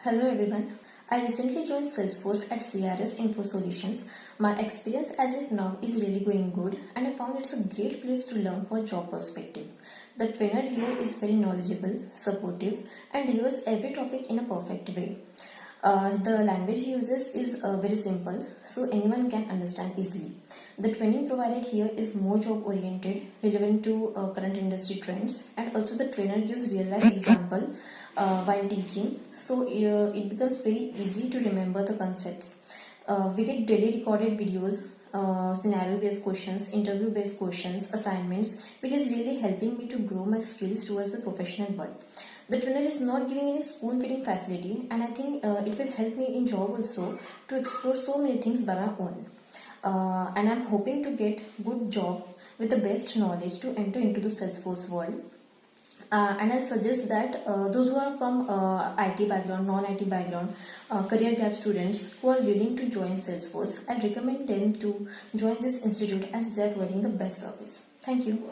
Hello everyone. I recently joined Salesforce at CRS Info Solutions. My experience as of now is really going good and I found it's a great place to learn for job perspective. The trainer here is very knowledgeable, supportive and delivers every topic in a perfect way. The language he uses is very simple so anyone can understand easily. The training provided here is more job oriented, relevant to current industry trends, and also the trainer gives real life example while teaching, so it becomes very easy to remember the concepts. We get daily recorded videos, scenario based questions, interview based questions, assignments, which is really helping me to grow my skills towards the professional world. The trainer is not giving any spoon feeding facility, and I think it will help me in job also to explore so many things by my own. And I'm hoping to get good job with the best knowledge to enter into the Salesforce world. And I'll suggest that those who are from IT background, non-IT background, career gap students who are willing to join Salesforce, I'll recommend them to join this institute as they're providing the best service. Thank you.